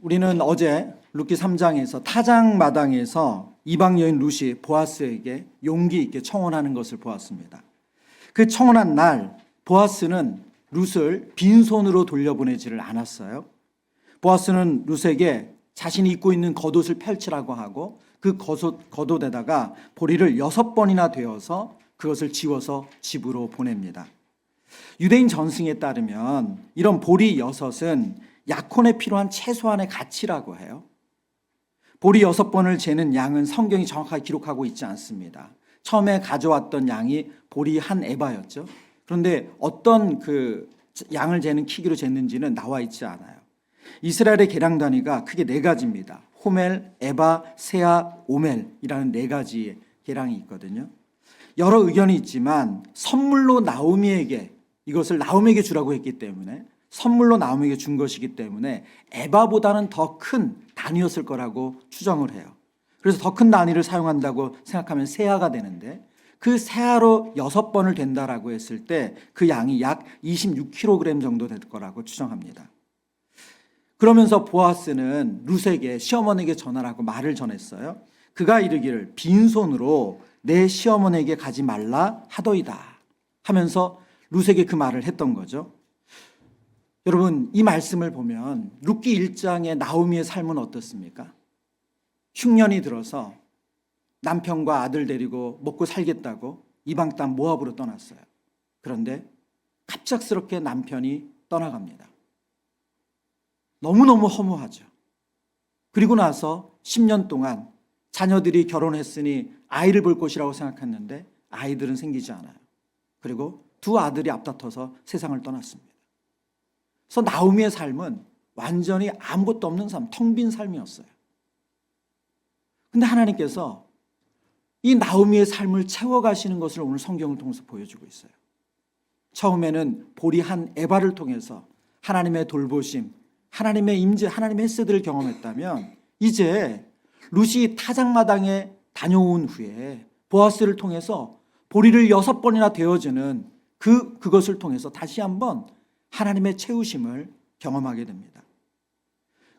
우리는 어제 룻기 3장에서 타작마당에서 이방 여인 룻이 보아스에게 용기 있게 청혼하는 것을 보았습니다. 그 청혼한 날 보아스는 룻을 빈손으로 돌려보내지를 않았어요. 보아스는 룻에게 자신이 입고 있는 겉옷을 펼치라고 하고 그 겉옷에다가 보리를 6번이나 되어서 그것을 지워서 집으로 보냅니다. 유대인 전승에 따르면 이런 보리 6은 약혼에 필요한 최소한의 가치라고 해요. 보리 6번을 재는 양은 성경이 정확하게 기록하고 있지 않습니다. 처음에 가져왔던 양이 보리 한 에바였죠. 그런데 어떤 그 양을 재는 키기로 쟀는지는 나와 있지 않아요. 이스라엘의 계량 단위가 크게 4가지입니다. 호멜, 에바, 세아, 오멜이라는 4가지의 계량이 있거든요. 여러 의견이 있지만 선물로 나오미에게 이것을 나오미에게 주라고 했기 때문에 선물로 나오미에게 준 것이기 때문에 에바보다는 더 큰 단위였을 거라고 추정을 해요. 그래서 더 큰 단위를 사용한다고 생각하면 세아가 되는데 그 세아로 6번을 된다라고 했을 때 그 양이 약 26kg 정도 될 거라고 추정합니다. 그러면서 보아스는 룻에게 시어머니에게 전화를 하고 말을 전했어요. 그가 이르기를 빈손으로 내 시어머니에게 가지 말라 하더이다 하면서 룻에게 그 말을 했던 거죠. 여러분, 이 말씀을 보면 룻기 1장의 나오미의 삶은 어떻습니까? 흉년이 들어서 남편과 아들 데리고 먹고 살겠다고 이방 땅 모압으로 떠났어요. 그런데 갑작스럽게 남편이 떠나갑니다. 너무너무 허무하죠. 그리고 나서 10년 동안 자녀들이 결혼했으니 아이를 볼 것이라고 생각했는데 아이들은 생기지 않아요. 그리고 2 아들이 앞다퉈서 세상을 떠났습니다. 그래서 나오미의 삶은 완전히 아무것도 없는 삶, 텅 빈 삶이었어요. 근데 하나님께서 이 나오미의 삶을 채워가시는 것을 오늘 성경을 통해서 보여주고 있어요. 처음에는 보리 한 에바를 통해서 하나님의 돌보심, 하나님의 임재, 하나님의 햇새들을 경험했다면 이제 룻이 타작마당에 다녀온 후에 보아스를 통해서 보리를 6번이나 되어주는 그것을 통해서 다시 한번 하나님의 채우심을 경험하게 됩니다.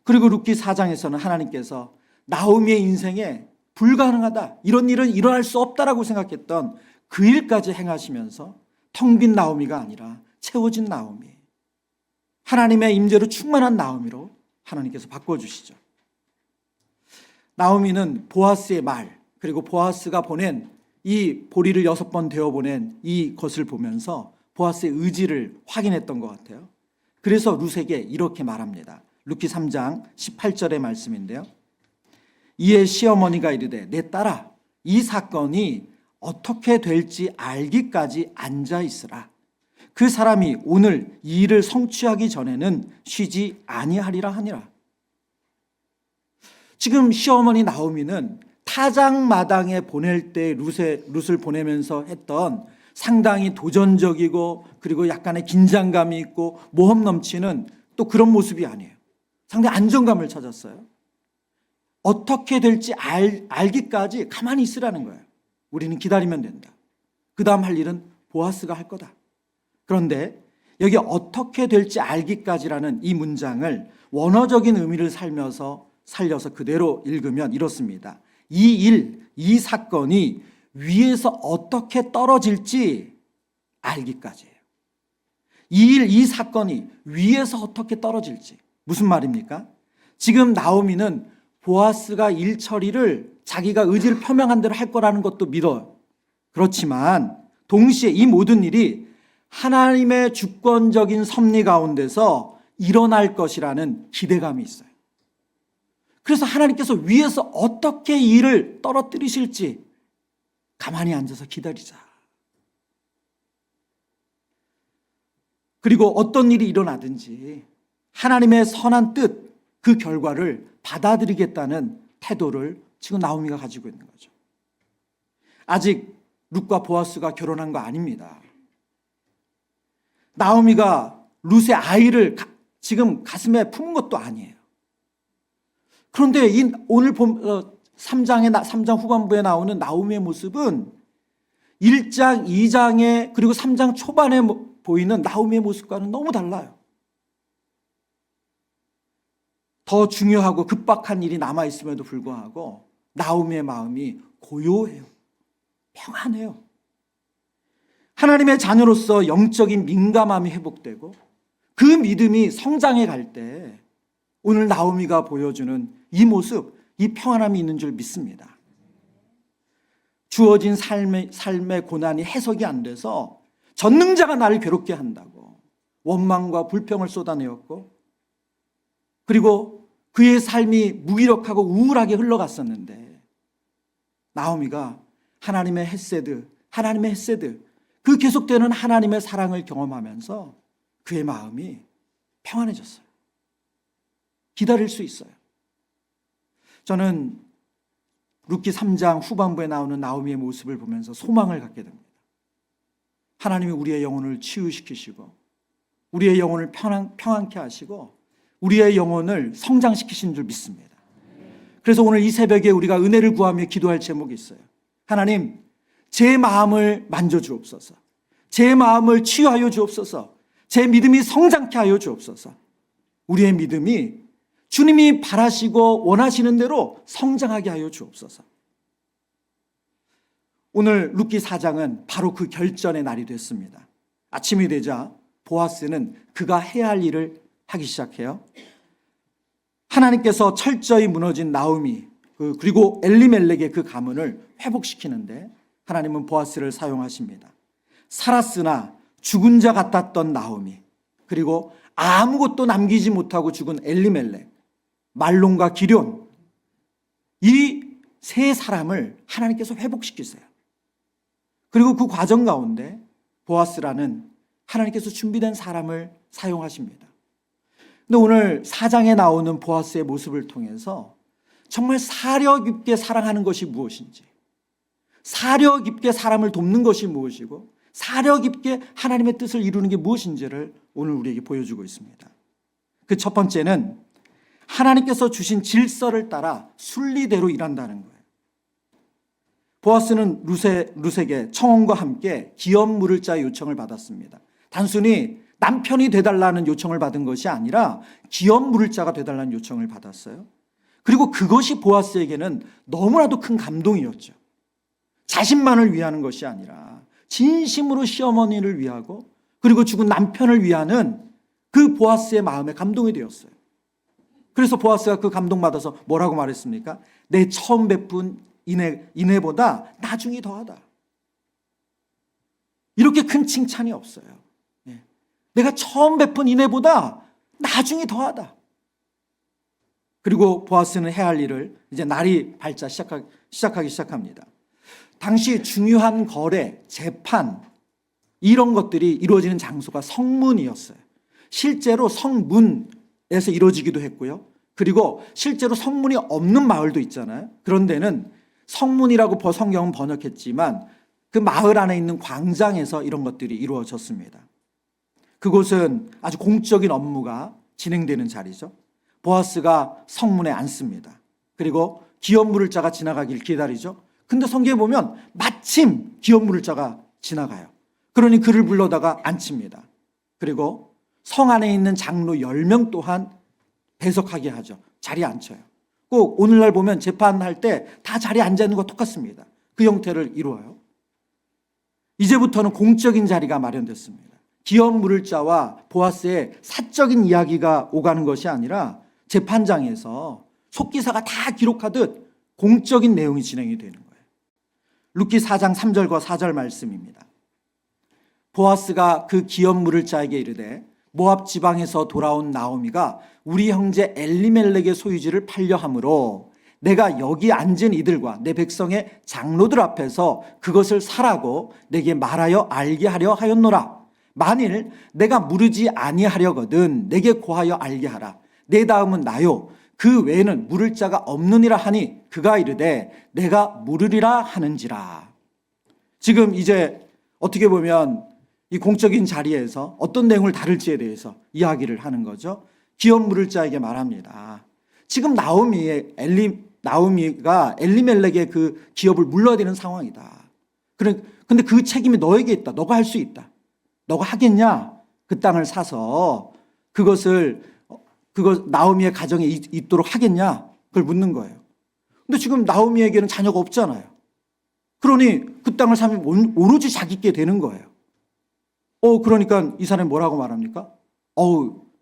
그리고 룻기 4장에서는 하나님께서 나오미의 인생에 불가능하다, 이런 일은 일어날 수 없다라고 생각했던 그 일까지 행하시면서 텅 빈 나오미가 아니라 채워진 나오미, 하나님의 임재로 충만한 나오미로 하나님께서 바꿔주시죠. 나오미는 보아스의 말, 그리고 보아스가 보낸 이 보리를 6번 되어 보낸 이 것을 보면서 보아스의 의지를 확인했던 것 같아요. 그래서 룻에게 이렇게 말합니다. 룻기 3장 18절의 말씀인데요. 이에 시어머니가 이르되 내 딸아, 이 사건이 어떻게 될지 알기까지 앉아 있으라. 그 사람이 오늘 이 일을 성취하기 전에는 쉬지 아니하리라 하니라. 지금 시어머니 나오미는 타작마당에 보낼 때 룻을 보내면서 했던 상당히 도전적이고 그리고 약간의 긴장감이 있고 모험 넘치는 또 그런 모습이 아니에요. 상당히 안정감을 찾았어요. 어떻게 될지 알기까지 가만히 있으라는 거예요. 우리는 기다리면 된다. 그 다음 할 일은 보아스가 할 거다. 그런데 여기 어떻게 될지 알기까지라는 이 문장을 원어적인 의미를 살려서 그대로 읽으면 이렇습니다. 이 사건이 위에서 어떻게 떨어질지 알기까지예요. 이 사건이 위에서 어떻게 떨어질지. 무슨 말입니까? 지금 나오미는 보아스가 일 처리를 자기가 의지를 표명한 대로 할 거라는 것도 믿어요. 그렇지만 동시에 이 모든 일이 하나님의 주권적인 섭리 가운데서 일어날 것이라는 기대감이 있어요. 그래서 하나님께서 위에서 어떻게 이 일을 떨어뜨리실지 가만히 앉아서 기다리자. 그리고 어떤 일이 일어나든지 하나님의 선한 뜻, 그 결과를 받아들이겠다는 태도를 지금 나오미가 가지고 있는 거죠. 아직 룻과 보아스가 결혼한 거 아닙니다. 나오미가 룻의 아이를 지금 가슴에 품은 것도 아니에요. 그런데 오늘 3장 후반부에 나오는 나오미의 모습은 1장, 2장에 그리고 3장 초반에 보이는 나오미의 모습과는 너무 달라요. 더 중요하고 급박한 일이 남아있음에도 불구하고 나오미의 마음이 고요해요. 평안해요. 하나님의 자녀로서 영적인 민감함이 회복되고 그 믿음이 성장해 갈 때 오늘 나오미가 보여주는 이 모습, 이 평안함이 있는 줄 믿습니다. 주어진 삶의 고난이 해석이 안 돼서 전능자가 나를 괴롭게 한다고 원망과 불평을 쏟아내었고, 그리고 그의 삶이 무기력하고 우울하게 흘러갔었는데 나오미가 하나님의 헤세드, 그 계속되는 하나님의 사랑을 경험하면서 그의 마음이 평안해졌어요. 기다릴 수 있어요. 저는 룻기 3장 후반부에 나오는 나오미의 모습을 보면서 소망을 갖게 됩니다. 하나님이 우리의 영혼을 치유시키시고 우리의 영혼을 평안케 하시고 우리의 영혼을 성장시키신 줄 믿습니다. 그래서 오늘 이 새벽에 우리가 은혜를 구하며 기도할 제목이 있어요. 하나님, 제 마음을 만져주옵소서. 제 마음을 치유하여 주옵소서. 제 믿음이 성장케 하여 주옵소서. 우리의 믿음이 주님이 바라시고 원하시는 대로 성장하게 하여 주옵소서. 오늘 룻기 4장은 바로 그 결전의 날이 됐습니다. 아침이 되자 보아스는 그가 해야 할 일을 하기 시작해요. 하나님께서 철저히 무너진 나오미 그리고 엘리멜렉의 그 가문을 회복시키는데 하나님은 보아스를 사용하십니다. 살았으나 죽은 자 같았던 나오미, 그리고 아무것도 남기지 못하고 죽은 엘리멜렉, 말론과 기럨, 이 세 사람을 하나님께서 회복시키세요. 그리고 그 과정 가운데 보아스라는 하나님께서 준비된 사람을 사용하십니다. 근데 오늘 4장에 나오는 보아스의 모습을 통해서 정말 사려 깊게 사랑하는 것이 무엇인지, 사려 깊게 사람을 돕는 것이 무엇이고, 사려 깊게 하나님의 뜻을 이루는 게 무엇인지를 오늘 우리에게 보여주고 있습니다. 그 첫 번째는 하나님께서 주신 질서를 따라 순리대로 일한다는 거예요. 보아스는 룻에게 청혼과 함께 기업 물을 자의 요청을 받았습니다. 단순히 남편이 되달라는 요청을 받은 것이 아니라 기업 물을 자가 되달라는 요청을 받았어요. 그리고 그것이 보아스에게는 너무나도 큰 감동이었죠. 자신만을 위하는 것이 아니라 진심으로 시어머니를 위하고 그리고 죽은 남편을 위하는 그 보아스의 마음에 감동이 되었어요. 그래서 보아스가 그 감동받아서 뭐라고 말했습니까? 내 처음 베푼 인애보다 나중이 더하다. 이렇게 큰 칭찬이 없어요. 내가 처음 베푼 인애보다 나중이 더하다. 그리고 보아스는 해야 할 일을 이제 날이 밝자 시작하기 시작합니다. 당시 중요한 거래, 재판 이런 것들이 이루어지는 장소가 성문이었어요. 실제로 성문에서 이루어지기도 했고요. 그리고 실제로 성문이 없는 마을도 있잖아요. 그런 데는 성문이라고 성경은 번역했지만 그 마을 안에 있는 광장에서 이런 것들이 이루어졌습니다. 그곳은 아주 공적인 업무가 진행되는 자리죠. 보아스가 성문에 앉습니다. 그리고 기업 물을 자가 지나가길 기다리죠. 근데 성경에 보면 마침 기업 물을 자가 지나가요. 그러니 그를 불러다가 앉힙니다. 그리고 성 안에 있는 장로 10명 또한 배석하게 하죠. 자리에 앉혀요. 꼭 오늘날 보면 재판할 때 다 자리에 앉아 있는 거 똑같습니다. 그 형태를 이루어요. 이제부터는 공적인 자리가 마련됐습니다. 기업 물을 자와 보아스의 사적인 이야기가 오가는 것이 아니라 재판장에서 속기사가 다 기록하듯 공적인 내용이 진행이 되는 거예요. 룻기 4장 3절과 4절 말씀입니다. 보아스가 그 기업 물을 자에게 이르되 모압 지방에서 돌아온 나오미가 우리 형제 엘리멜렉의 소유지를 팔려 함으로 내가 여기 앉은 이들과 내 백성의 장로들 앞에서 그것을 사라고 내게 말하여 알게 하려 하였노라. 만일 내가 물으지 아니하려거든 내게 고하여 알게 하라. 내 다음은 나요. 그 외에는 물을 자가 없느니라 하니 그가 이르되 내가 물으리라 하는지라. 지금 이제 어떻게 보면 이 공적인 자리에서 어떤 내용을 다룰지에 대해서 이야기를 하는 거죠. 기업 물을 자에게 말합니다. 지금 나오미가 엘리멜렉의 그 기업을 물러야 되는 상황이다. 근데 그 책임이 너에게 있다. 너가 할 수 있다. 너가 하겠냐? 그 땅을 사서 그것을 그거 나오미의 가정에 있도록 하겠냐? 그걸 묻는 거예요. 근데 지금 나오미에게는 자녀가 없잖아요. 그러니 그 땅을 사면 오로지 자기께 되는 거예요. 그러니까 이 사람이 뭐라고 말합니까?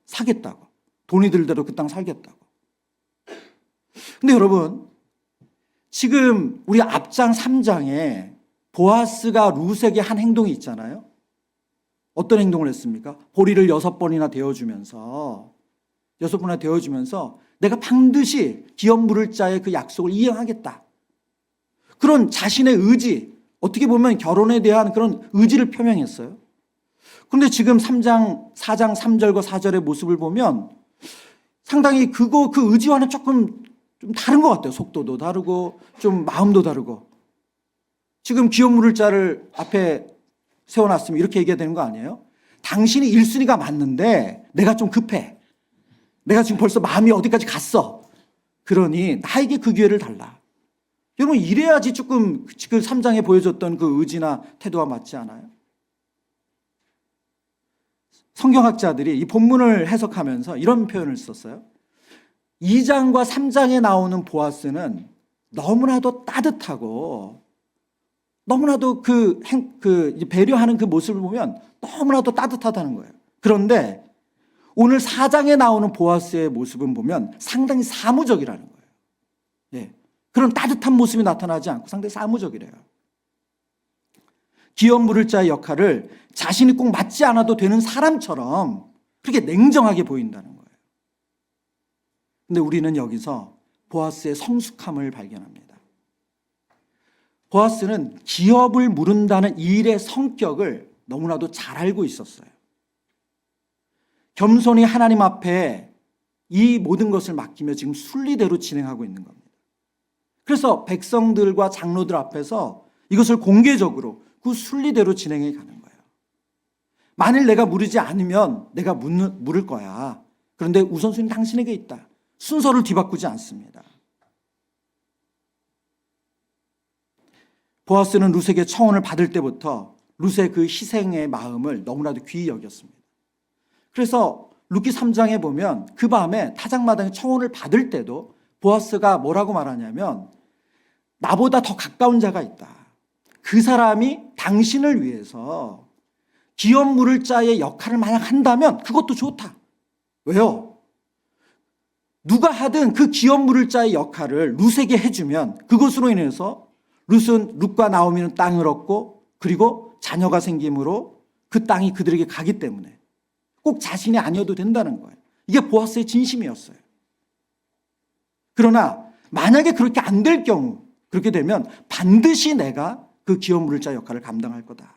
사겠다고. 돈이 들더라도 그 땅 살겠다고. 근데 여러분, 지금 우리 앞장 3장에 보아스가 룻에게 한 행동이 있잖아요. 어떤 행동을 했습니까? 보리를 6번이나 데워주면서 내가 반드시 기업 물을 자의 그 약속을 이행하겠다. 그런 자신의 의지, 어떻게 보면 결혼에 대한 그런 의지를 표명했어요. 그런데 지금 4장 3절과 4절의 모습을 보면 상당히 그 의지와는 조금 좀 다른 것 같아요. 속도도 다르고 좀 마음도 다르고. 지금 기업 물을 자를 앞에 세워놨으면 이렇게 얘기해야 되는 거 아니에요? 당신이 1순위가 맞는데 내가 좀 급해. 내가 지금 벌써 마음이 어디까지 갔어. 그러니 나에게 그 기회를 달라. 여러분, 이래야지 조금 그 3장에 보여줬던 그 의지나 태도와 맞지 않아요? 성경학자들이 이 본문을 해석하면서 이런 표현을 썼어요. 2장과 3장에 나오는 보아스는 너무나도 따뜻하고 너무나도 배려하는 그 모습을 보면 너무나도 따뜻하다는 거예요. 그런데 오늘 4장에 나오는 보아스의 모습은 보면 상당히 사무적이라는 거예요. 예. 그런 따뜻한 모습이 나타나지 않고 상당히 사무적이래요. 기업 물을 자의 역할을 자신이 꼭 맡지 않아도 되는 사람처럼 그렇게 냉정하게 보인다는 거예요. 근데 우리는 여기서 보아스의 성숙함을 발견합니다. 보아스는 기업을 물은다는 일의 성격을 너무나도 잘 알고 있었어요. 겸손히 하나님 앞에 이 모든 것을 맡기며 지금 순리대로 진행하고 있는 겁니다. 그래서 백성들과 장로들 앞에서 이것을 공개적으로 그 순리대로 진행해 가는 거예요. 만일 내가 물으지 않으면 내가 물을 거야. 그런데 우선순위는 당신에게 있다. 순서를 뒤바꾸지 않습니다. 보아스는 룻에게 청혼을 받을 때부터 룻의 그 희생의 마음을 너무나도 귀히 여겼습니다. 그래서 룻기 3장에 보면 그 밤에 타작마당에 청혼을 받을 때도 보아스가 뭐라고 말하냐면 나보다 더 가까운 자가 있다. 그 사람이 당신을 위해서 기업 물을 자의 역할을 만약 한다면 그것도 좋다. 왜요? 누가 하든 그 기업 물을 자의 역할을 룻에게 해주면 그것으로 인해서 룻과 나오미는 땅을 얻고 그리고 자녀가 생김으로 그 땅이 그들에게 가기 때문에 꼭 자신이 아니어도 된다는 거예요. 이게 보아스의 진심이었어요. 그러나 만약에 그렇게 안 될 경우, 그렇게 되면 반드시 내가 그 기업 물을 자 역할을 감당할 거다.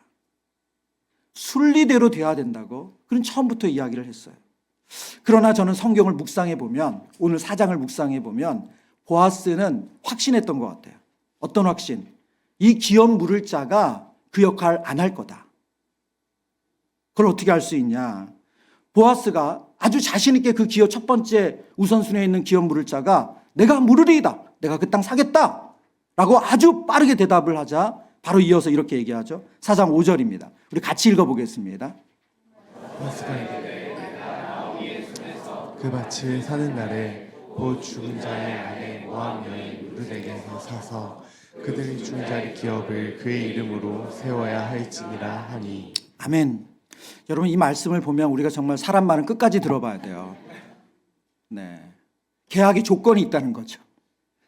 순리대로 돼야 된다고 그런 처음부터 이야기를 했어요. 그러나 저는 성경을 묵상해 보면, 오늘 4장을 묵상해 보면 보아스는 확신했던 것 같아요. 어떤 확신? 이 기업 물을 자가 그 역할 안 할 거다. 그걸 어떻게 알 수 있냐? 보아스가 아주 자신 있게 그 기업 첫 번째 우선순위에 있는 기업 물을 자가 내가 물으리이다. 내가 그 땅 사겠다. 라고 아주 빠르게 대답을 하자 바로 이어서 이렇게 얘기하죠. 4장 5절입니다. 우리 같이 읽어보겠습니다. 그 밭을 사는 날에 곧 죽은 자의 아내 모압 여인 룻에게서 사서 그들이 죽은 자의 기업을 그의 이름으로 세워야 할지니라 하니. 아멘. 여러분, 이 말씀을 보면 우리가 정말 사람 말은 끝까지 들어봐야 돼요. 네, 계약의 조건이 있다는 거죠.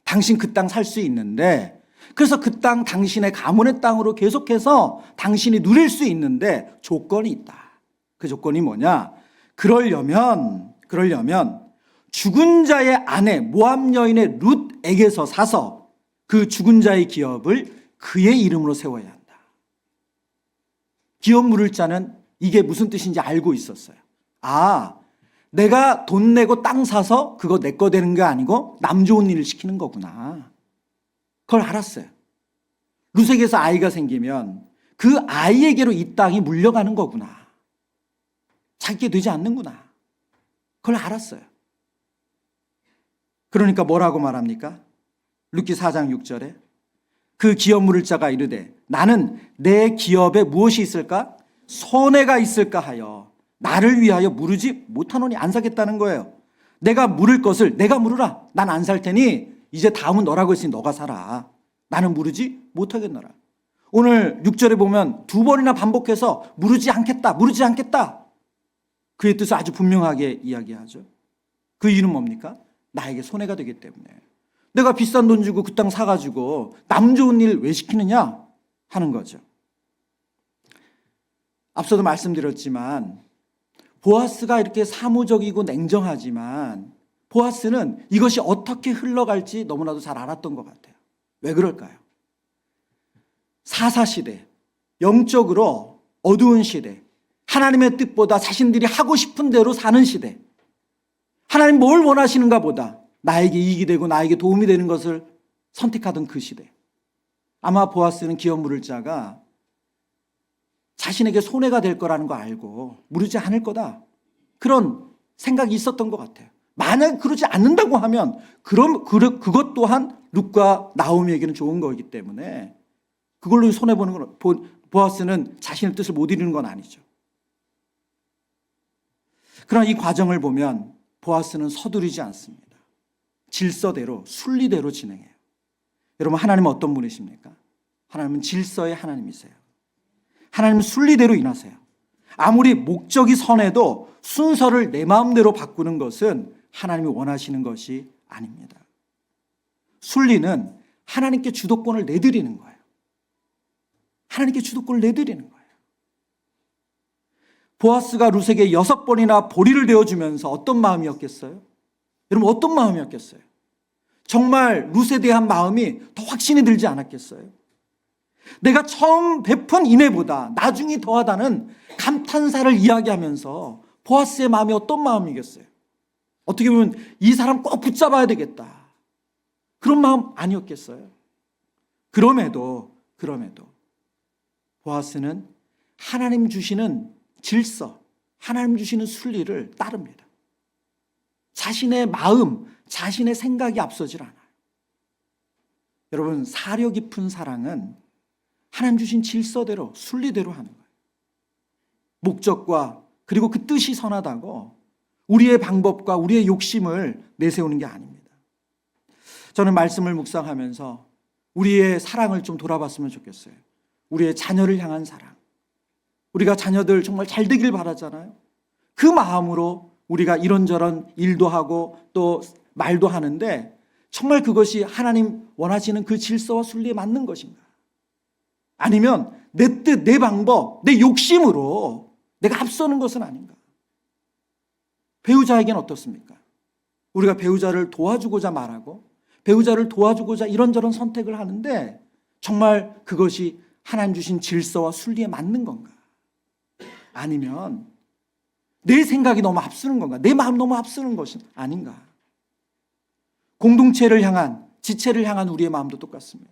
당신 그 땅 살 수 있는데, 그래서 그 땅 당신의 가문의 땅으로 계속해서 당신이 누릴 수 있는데 조건이 있다. 그 조건이 뭐냐? 그러려면 죽은 자의 아내 모압 여인의 룻에게서 사서 그 죽은 자의 기업을 그의 이름으로 세워야 한다. 기업 물을 자는 이게 무슨 뜻인지 알고 있었어요. 아, 내가 돈 내고 땅 사서 그거 내 거 되는 게 아니고 남 좋은 일을 시키는 거구나. 그걸 알았어요. 룻에게서 아이가 생기면 그 아이에게로 이 땅이 물려가는 거구나. 자기게 되지 않는구나. 그걸 알았어요. 그러니까 뭐라고 말합니까? 룻기 4장 6절에 그 기업 물을 자가 이르되 나는 내 기업에 무엇이 있을까? 손해가 있을까 하여 나를 위하여 무르지 못하노니 안 사겠다는 거예요. 내가 물을 것을 내가 물으라. 난 안 살 테니 이제 다음은 너라고 했으니 너가 살아. 나는 물으지 못하겠노라. 오늘 6절에 보면 두 번이나 반복해서 물으지 않겠다, 물으지 않겠다. 그의 뜻을 아주 분명하게 이야기하죠. 그 이유는 뭡니까? 나에게 손해가 되기 때문에. 내가 비싼 돈 주고 그 땅 사가지고 남 좋은 일 왜 시키느냐 하는 거죠. 앞서도 말씀드렸지만 보아스가 이렇게 사무적이고 냉정하지만 보아스는 이것이 어떻게 흘러갈지 너무나도 잘 알았던 것 같아요. 왜 그럴까요? 사사시대, 영적으로 어두운 시대, 하나님의 뜻보다 자신들이 하고 싶은 대로 사는 시대, 하나님 뭘 원하시는가 보다 나에게 이익이 되고 나에게 도움이 되는 것을 선택하던 그 시대. 아마 보아스는 기업 물을 자가 자신에게 손해가 될 거라는 거 알고 물으지 않을 거다, 그런 생각이 있었던 것 같아요. 만약 그러지 않는다고 하면 그럼 그것 또한 룻과 나오미에게는 좋은 거이기 때문에 그걸로 손해보는 건, 보아스는 자신의 뜻을 못 이루는 건 아니죠. 그러나 이 과정을 보면 보아스는 서두르지 않습니다. 질서대로, 순리대로 진행해요. 여러분, 하나님은 어떤 분이십니까? 하나님은 질서의 하나님이세요. 하나님은 순리대로 인하세요. 아무리 목적이 선해도 순서를 내 마음대로 바꾸는 것은 하나님이 원하시는 것이 아닙니다. 순리는 하나님께 주도권을 내드리는 거예요. 하나님께 주도권을 내드리는 거예요. 보아스가 룻에게 6번이나 보리를 내어주면서 어떤 마음이었겠어요? 여러분, 어떤 마음이었겠어요? 정말 룻에 대한 마음이 더 확신이 들지 않았겠어요? 내가 처음 베푼 인애보다 나중이 더하다는 감탄사를 이야기하면서 보아스의 마음이 어떤 마음이겠어요? 어떻게 보면 이 사람 꼭 붙잡아야 되겠다, 그런 마음 아니었겠어요? 그럼에도 보아스는 하나님 주시는 질서, 하나님 주시는 순리를 따릅니다. 자신의 마음, 자신의 생각이 앞서질 않아요. 여러분, 사려 깊은 사랑은 하나님 주신 질서대로, 순리대로 하는 거예요. 목적과 그리고 그 뜻이 선하다고 우리의 방법과 우리의 욕심을 내세우는 게 아닙니다. 저는 말씀을 묵상하면서 우리의 사랑을 좀 돌아봤으면 좋겠어요. 우리의 자녀를 향한 사랑. 우리가 자녀들 정말 잘 되길 바라잖아요. 그 마음으로 우리가 이런저런 일도 하고 또 말도 하는데 정말 그것이 하나님 원하시는 그 질서와 순리에 맞는 것인가? 아니면 내 뜻, 내 방법, 내 욕심으로 내가 앞서는 것은 아닌가? 배우자에게는 어떻습니까? 우리가 배우자를 도와주고자 말하고 배우자를 도와주고자 이런저런 선택을 하는데 정말 그것이 하나님 주신 질서와 순리에 맞는 건가? 아니면 내 생각이 너무 앞서는 건가? 내 마음이 너무 앞서는 것은 아닌가? 공동체를 향한, 지체를 향한 우리의 마음도 똑같습니다.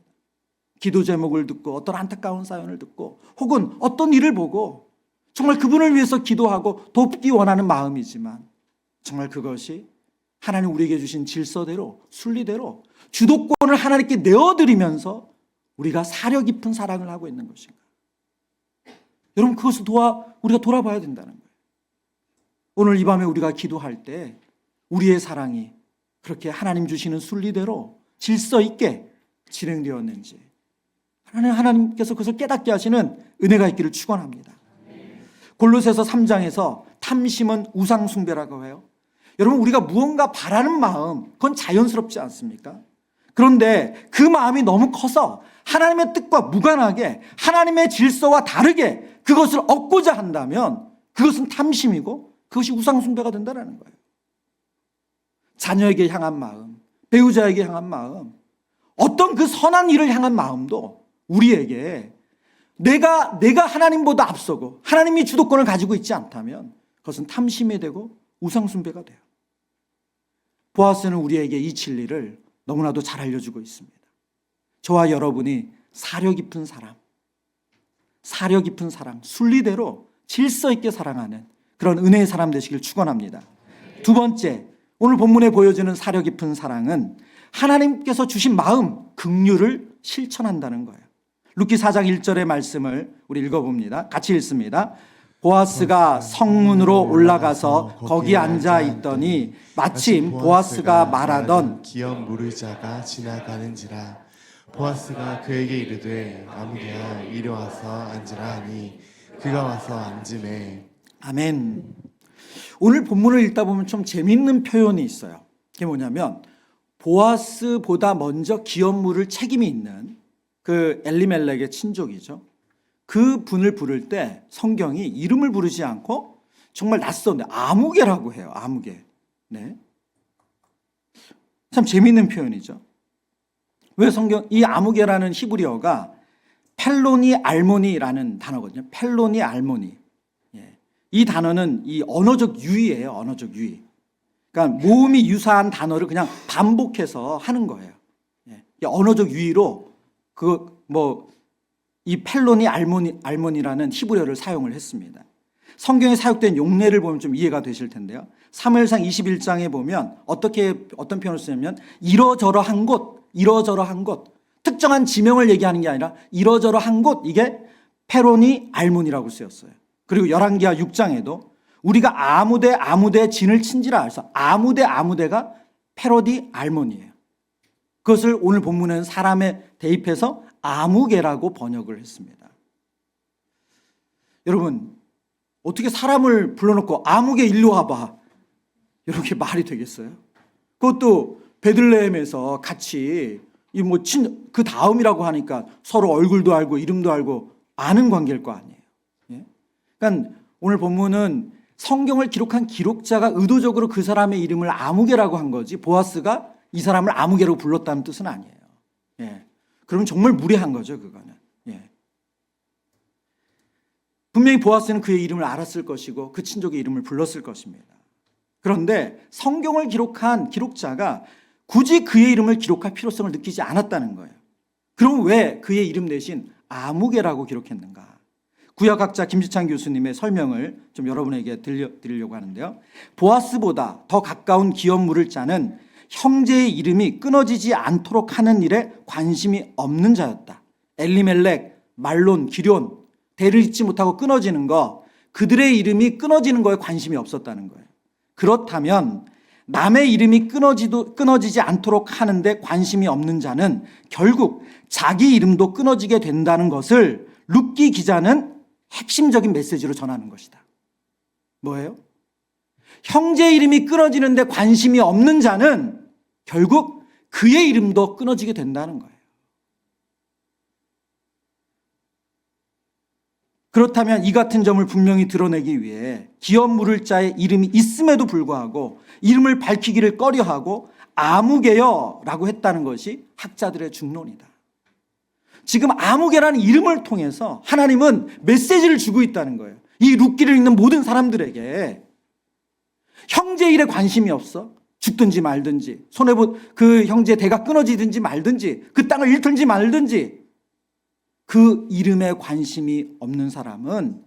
기도 제목을 듣고 어떤 안타까운 사연을 듣고 혹은 어떤 일을 보고 정말 그분을 위해서 기도하고 돕기 원하는 마음이지만 정말 그것이 하나님 우리에게 주신 질서대로, 순리대로 주도권을 하나님께 내어드리면서 우리가 사려 깊은 사랑을 하고 있는 것인가? 여러분, 그것을 우리가 돌아봐야 된다는 거예요. 오늘 이 밤에 우리가 기도할 때 우리의 사랑이 그렇게 하나님 주시는 순리대로 질서 있게 진행되었는지 하나님께서 그것을 깨닫게 하시는 은혜가 있기를 축원합니다. 골로새서 3장에서 탐심은 우상 숭배라고 해요. 여러분, 우리가 무언가 바라는 마음, 그건 자연스럽지 않습니까? 그런데 그 마음이 너무 커서 하나님의 뜻과 무관하게 하나님의 질서와 다르게 그것을 얻고자 한다면 그것은 탐심이고 그것이 우상 숭배가 된다는 거예요. 자녀에게 향한 마음, 배우자에게 향한 마음, 어떤 그 선한 일을 향한 마음도 우리에게 내가 하나님보다 앞서고 하나님이 주도권을 가지고 있지 않다면 그것은 탐심이 되고 우상 숭배가 돼요. 보아스는 우리에게 이 진리를 너무나도 잘 알려주고 있습니다. 저와 여러분이 사려 깊은 사랑, 순리대로 질서 있게 사랑하는 그런 은혜의 사람 되시길 축원합니다. 두 번째, 오늘 본문에 보여주는 사려 깊은 사랑은 하나님께서 주신 마음, 긍휼을 실천한다는 거예요. 룻기 4장 1절의 말씀을 우리 읽어봅니다. 같이 읽습니다. 보아스가 성문으로 올라가서 거기 앉아 있더니 마침 보아스가 말하던 기업 물을 자가 지나가는지라. 보아스가 그에게 이르되 아무개야 이리 와서 앉으라 하니 그가 와서 앉으매. 아멘. 오늘 본문을 읽다 보면 좀 재밌는 표현이 있어요. 그게 뭐냐면 보아스보다 먼저 기업 물을 책임이 있는 그 엘리멜렉의 친족이죠. 그 분을 부를 때 성경이 이름을 부르지 않고 정말 낯선데 아무개라고 해요. 아무개. 네. 참 재밌는 표현이죠. 왜 성경 이 아무개라는 히브리어가 펠로니 알모니라는 단어거든요. 펠로니 알모니. 예. 이 단어는 이 언어적 유의예요. 언어적 유의. 그러니까 모음이 유사한 단어를 그냥 반복해서 하는 거예요. 예. 이 언어적 유의로 이 펠로니 알모니라는 히브리어를 사용을 했습니다. 성경에 사용된 용례를 보면 좀 이해가 되실 텐데요. 사무엘상 21장에 보면 어떤 표현을 쓰냐면 이러저러한 곳, 특정한 지명을 얘기하는 게 아니라 이러저러한 곳, 이게 페로니 알몬이라고 쓰였어요. 그리고 열왕기하 6장에도 우리가 아무데 진을 친지라 해서 아무데가 페로디 알몬이에요. 그것을 오늘 본문은 사람에 대입해서 아무개라고 번역을 했습니다. 여러분, 어떻게 사람을 불러놓고 아무개 일로 와봐, 이렇게 말이 되겠어요? 그것도 베들레헴에서 같이 그 다음이라고 하니까 서로 얼굴도 알고 이름도 알고 아는 관계일 거 아니에요. 예? 그러니까 오늘 본문은 성경을 기록한 기록자가 의도적으로 그 사람의 이름을 아무개라고 한 거지 보아스가 이 사람을 아무개로 불렀다는 뜻은 아니에요. 예. 그러면 정말 무례한 거죠, 그거는. 예. 분명히 보아스는 그의 이름을 알았을 것이고 그 친족의 이름을 불렀을 것입니다. 그런데 성경을 기록한 기록자가 굳이 그의 이름을 기록할 필요성을 느끼지 않았다는 거예요. 그럼 왜 그의 이름 대신 아무개라고 기록했는가? 구약학자 김지찬 교수님의 설명을 좀 여러분에게 들려드리려고 하는데요. 보아스보다 더 가까운 기업 물을 자는 형제의 이름이 끊어지지 않도록 하는 일에 관심이 없는 자였다. 엘리멜렉, 말론, 기럨, 대를 잇지 못하고 끊어지는 거, 그들의 이름이 끊어지는 거에 관심이 없었다는 거예요. 그렇다면 남의 이름이 끊어지지 않도록 하는데 관심이 없는 자는 결국 자기 이름도 끊어지게 된다는 것을 룻기 기자는 핵심적인 메시지로 전하는 것이다. 뭐예요? 형제 이름이 끊어지는데 관심이 없는 자는 결국 그의 이름도 끊어지게 된다는 거예요. 그렇다면 이 같은 점을 분명히 드러내기 위해 기업 물을 자의 이름이 있음에도 불구하고 이름을 밝히기를 꺼려하고 아무개여라고 했다는 것이 학자들의 중론이다. 지금 아무개라는 이름을 통해서 하나님은 메시지를 주고 있다는 거예요. 이 룻기를 읽는 모든 사람들에게 형제 일에 관심이 없어? 죽든지 말든지, 그 형제 대가 끊어지든지 말든지, 그 땅을 잃든지 말든지, 그 이름에 관심이 없는 사람은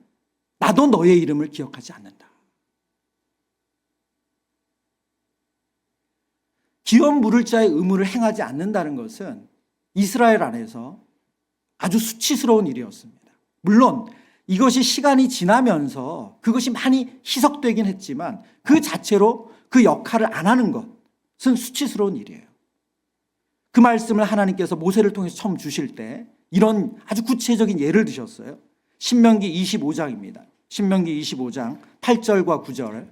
나도 너의 이름을 기억하지 않는다. 기업 물을 자의 의무를 행하지 않는다는 것은 이스라엘 안에서 아주 수치스러운 일이었습니다. 물론 이것이 시간이 지나면서 그것이 많이 희석되긴 했지만 그 자체로 그 역할을 안 하는 것은 수치스러운 일이에요. 그 말씀을 하나님께서 모세를 통해서 처음 주실 때 이런 아주 구체적인 예를 드셨어요. 신명기 25장입니다. 신명기 25장 8절과 9절.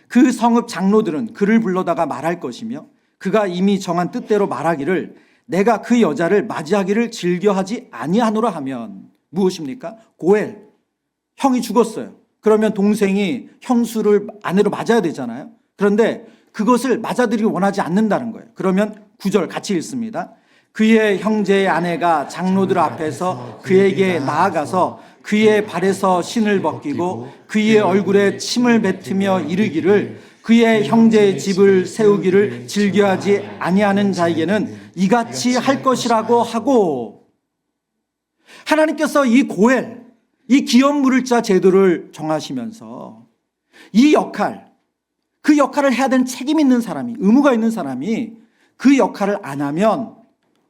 그 성읍 장로들은 그를 불러다가 말할 것이며 그가 이미 정한 뜻대로 말하기를 내가 그 여자를 맞이하기를 즐겨하지 아니하노라 하면 무엇입니까? 고엘, 형이 죽었어요. 그러면 동생이 형수를 아내로 맞아야 되잖아요. 그런데 그것을 맞아들이기 원하지 않는다는 거예요. 그러면 9절 같이 읽습니다. 그의 형제의 아내가 장로들 앞에서 그에게 나아가서 그의 발에서 신을 벗기고 그의 얼굴에 침을 뱉으며 이르기를 그의 형제의 집을 세우기를 즐겨하지 아니하는 자에게는 이같이 할 것이라고 하고, 하나님께서 이 고엘, 이 기업 물을 자 제도를 정하시면서 이 역할, 그 역할을 해야 되는 책임 있는 사람이, 의무가 있는 사람이 그 역할을 안 하면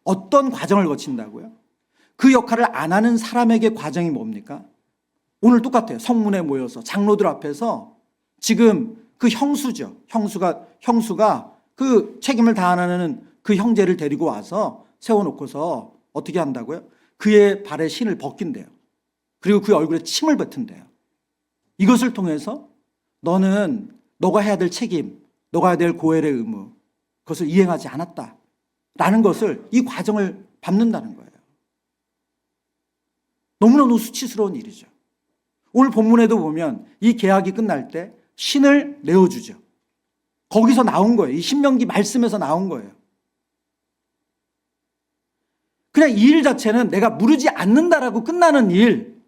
어떤 과정을 거친다고요? 그 역할을 안 하는 사람에게 과정이 뭡니까? 오늘 똑같아요. 성문에 모여서 장로들 앞에서 지금 그 형수죠. 형수가 그 책임을 다하는 그 형제를 데리고 와서 세워놓고서 어떻게 한다고요? 그의 발에 신을 벗긴대요. 그리고 그의 얼굴에 침을 뱉은대요. 이것을 통해서 너는 너가 해야 될 책임, 너가 해야 될 고엘의 의무, 그것을 이행하지 않았다라는 것을, 이 과정을 밟는다는 거예요. 너무나도 수치스러운 일이죠. 오늘 본문에도 보면 이 계약이 끝날 때 신을 내어주죠. 거기서 나온 거예요. 이 신명기 말씀에서 나온 거예요. 그냥 이 일 자체는 내가 무르지 않는다라고 끝나는 일,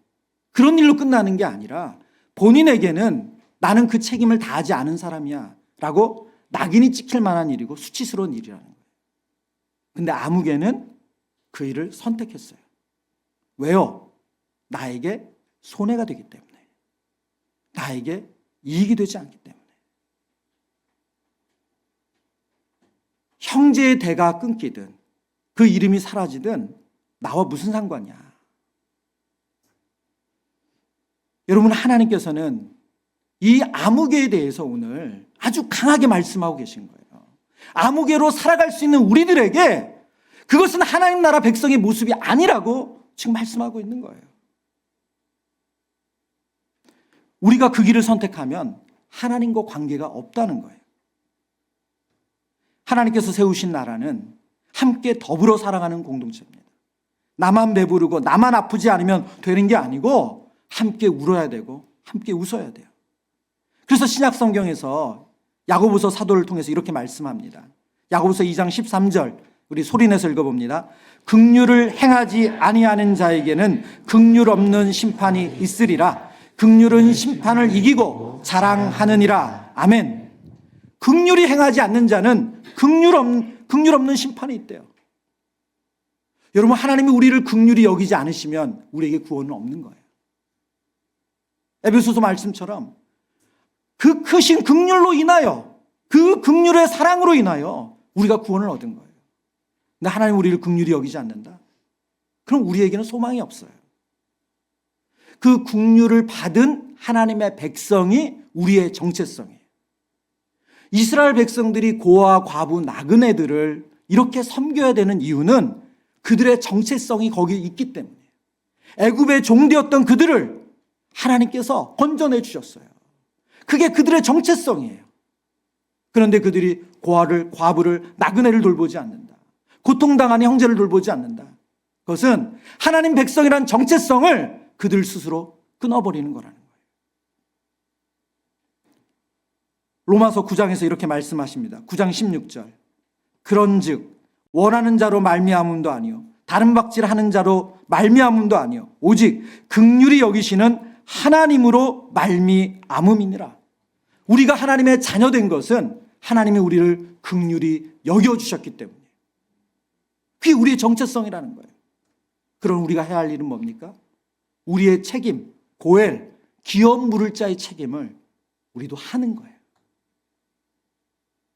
그런 일로 끝나는 게 아니라 본인에게는 나는 그 책임을 다하지 않은 사람이야 라고 낙인이 찍힐 만한 일이고 수치스러운 일이라는 거예요. 근데 아무개는 그 일을 선택했어요. 왜요? 나에게 손해가 되기 때문에, 나에게 이익이 되지 않기 때문에. 형제의 대가 끊기든 그 이름이 사라지든 나와 무슨 상관이야. 여러분, 하나님께서는 이 아무개에 대해서 오늘 아주 강하게 말씀하고 계신 거예요. 아무개로 살아갈 수 있는 우리들에게 그것은 하나님 나라 백성의 모습이 아니라고 지금 말씀하고 있는 거예요. 우리가 그 길을 선택하면 하나님과 관계가 없다는 거예요. 하나님께서 세우신 나라는 함께 더불어 살아가는 공동체입니다. 나만 배부르고 나만 아프지 않으면 되는 게 아니고 함께 울어야 되고 함께 웃어야 돼요. 그래서 신약 성경에서 야고보서 사도를 통해서 이렇게 말씀합니다. 야고보서 2장 13절 우리 소리내서 읽어봅니다. 긍휼을 행하지 아니하는 자에게는 긍휼 없는 심판이 있으리라. 긍휼은 심판을 이기고 자랑하느니라. 아멘. 긍휼이 행하지 않는 자는 긍휼 없는 심판이 있대요. 여러분, 하나님이 우리를 긍휼히 여기지 않으시면 우리에게 구원은 없는 거예요. 에베소서 말씀처럼 그 크신 긍휼로 인하여, 그 긍휼의 사랑으로 인하여 우리가 구원을 얻은 거예요. 근데 하나님 우리를 긍휼히 여기지 않는다? 그럼 우리에게는 소망이 없어요. 그 긍휼을 받은 하나님의 백성이 우리의 정체성이에요. 이스라엘 백성들이 고아, 과부, 나그네들을 이렇게 섬겨야 되는 이유는 그들의 정체성이 거기에 있기 때문이에요. 애굽의 종되었던 그들을 하나님께서 건져내 주셨어요. 그게 그들의 정체성이에요. 그런데 그들이 고아를, 과부를, 나그네를 돌보지 않는다. 고통당하는 형제를 돌보지 않는다. 그것은 하나님 백성이란 정체성을 그들 스스로 끊어버리는 거라는 거예요. 로마서 9장에서 이렇게 말씀하십니다. 9장 16절. 그런즉 원하는 자로 말미암음도 아니요 다른 박질하는 자로 말미암음도 아니요 오직 긍휼히 여기시는 하나님으로 말미암음이니라. 우리가 하나님의 자녀된 것은 하나님이 우리를 긍휼히 여겨주셨기 때문에, 그게 우리의 정체성이라는 거예요. 그럼 우리가 해야 할 일은 뭡니까? 우리의 책임, 고엘, 기업 물을 자의 책임을 우리도 하는 거예요.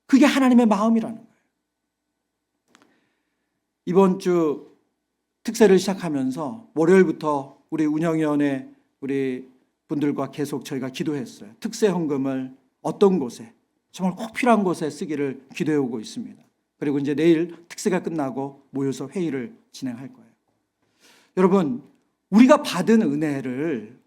그게 하나님의 마음이라는 거예요. 이번 주 특세를 시작하면서 월요일부터 우리 운영위원회 우리 분들과 계속 저희가 기도했어요. 특세 헌금을 어떤 곳에, 정말 꼭 필요한 곳에 쓰기를 기도해 오고 있습니다. 그리고 이제 내일 특세가 끝나고 모여서 회의를 진행할 거예요. 여러분, 우리가 받은 은혜를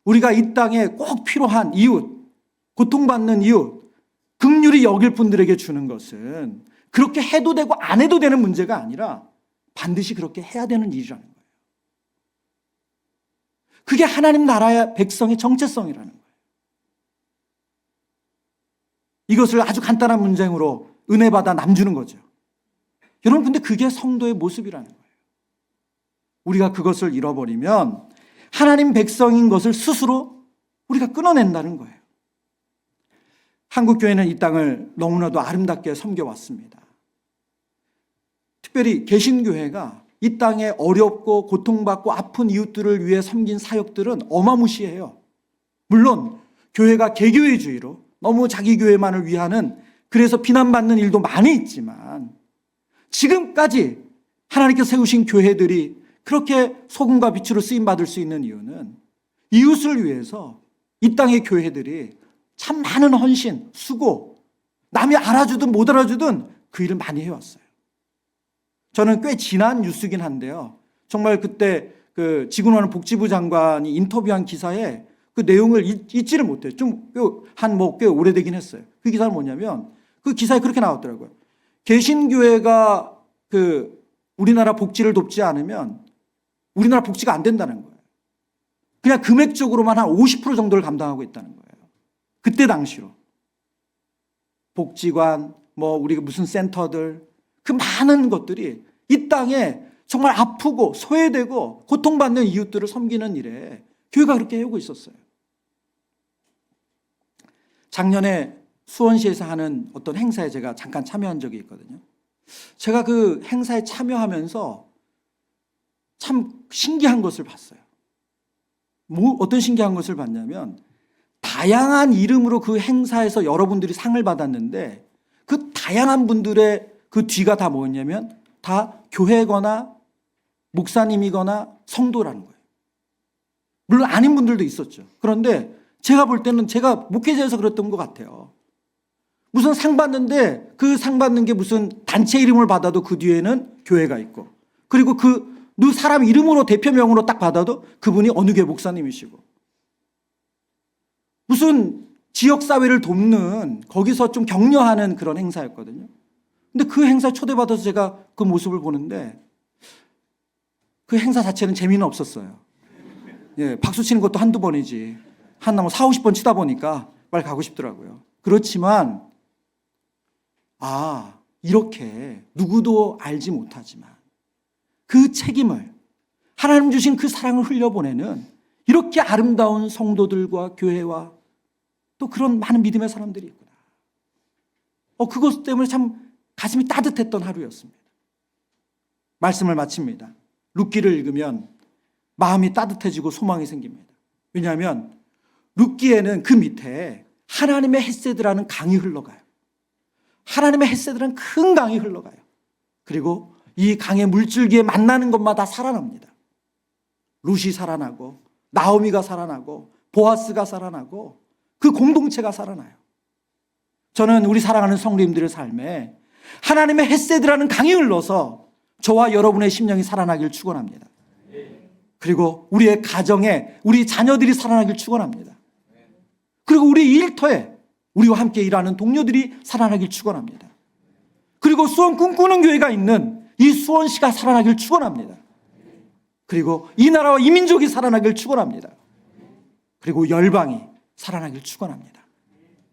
우리가 이 땅에 꼭 필요한 이웃, 고통받는 이웃, 긍휼히 여길 분들에게 주는 것은 그렇게 해도 되고 안 해도 되는 문제가 아니라 반드시 그렇게 해야 되는 일이라는 거예요. 그게 하나님 나라의 백성의 정체성이라는 거예요. 이것을 아주 간단한 문장으로 은혜 받아 남주는 거죠. 여러분, 근데 그게 성도의 모습이라는 거예요. 우리가 그것을 잃어버리면 하나님 백성인 것을 스스로 우리가 끊어낸다는 거예요. 한국교회는 이 땅을 너무나도 아름답게 섬겨왔습니다. 특별히 개신교회가 이 땅에 어렵고 고통받고 아픈 이웃들을 위해 섬긴 사역들은 어마무시해요. 물론 교회가 개교회주의로 너무 자기 교회만을 위하는, 그래서 비난받는 일도 많이 있지만, 지금까지 하나님께서 세우신 교회들이 그렇게 소금과 빛으로 쓰임받을 수 있는 이유는 이웃을 위해서 이 땅의 교회들이 참 많은 헌신, 수고, 남이 알아주든 못 알아주든 그 일을 많이 해왔어요. 저는 꽤 지난 뉴스긴 한데요. 정말 그때 그 지구촌 복지부 장관이 인터뷰한 기사에 그 내용을 잊지를 못해요. 꽤 오래되긴 했어요. 그 기사는 뭐냐면 그 기사에 그렇게 나왔더라고요. 개신교회가 그 우리나라 복지를 돕지 않으면 우리나라 복지가 안 된다는 거예요. 그냥 금액적으로만 한 50% 정도를 감당하고 있다는 거예요. 그때 당시로. 복지관, 우리가 무슨 센터들, 그 많은 것들이 이 땅에 정말 아프고 소외되고 고통받는 이웃들을 섬기는 일에 교회가 그렇게 해오고 있었어요. 작년에 수원시에서 하는 어떤 행사에 제가 잠깐 참여한 적이 있거든요. 제가 그 행사에 참여하면서 참 신기한 것을 봤어요. 어떤 신기한 것을 봤냐면 다양한 이름으로 그 행사에서 여러분들이 상을 받았는데 그 다양한 분들의 그 뒤가 다 뭐였냐면 다 교회거나 목사님이거나 성도라는 거예요. 물론 아닌 분들도 있었죠. 그런데 제가 볼 때는 제가 목회자여서 그랬던 것 같아요. 무슨 상 받는데 그 상 받는 게 무슨 단체 이름을 받아도 그 뒤에는 교회가 있고, 그리고 그 사람 이름으로 대표명으로 딱 받아도 그분이 어느 교회 목사님이시고, 무슨 지역사회를 돕는 거기서 좀 격려하는 그런 행사였거든요. 근데 그 행사에 초대받아서 제가 그 모습을 보는데 그 행사 자체는 재미는 없었어요. 예, 박수 치는 것도 한두 번이지. 한 40-50번 치다 보니까 빨리 가고 싶더라고요. 그렇지만 이렇게 누구도 알지 못하지만 그 책임을, 하나님 주신 그 사랑을 흘려보내는 이렇게 아름다운 성도들과 교회와 또 그런 많은 믿음의 사람들이 있구나. 그것 때문에 참 가슴이 따뜻했던 하루였습니다. 말씀을 마칩니다. 룻기를 읽으면 마음이 따뜻해지고 소망이 생깁니다. 왜냐하면 룻기에는 그 밑에 하나님의 헷세드라는 강이 흘러가요. 하나님의 헷세드라는 큰 강이 흘러가요. 그리고 이 강의 물줄기에 만나는 것마다 살아납니다. 룻이 살아나고 나오미가 살아나고 보아스가 살아나고 그 공동체가 살아나요. 저는 우리 사랑하는 성도님들의 삶에 하나님의 헷세드라는 강이 흘러서 저와 여러분의 심령이 살아나길 축원합니다. 그리고 우리의 가정에 우리 자녀들이 살아나길 축원합니다. 그리고 우리 일터에 우리와 함께 일하는 동료들이 살아나길 축원합니다. 그리고 수원 꿈꾸는 교회가 있는 이 수원시가 살아나길 축원합니다. 그리고 이 나라와 이 민족이 살아나길 축원합니다. 그리고 열방이 살아나길 축원합니다.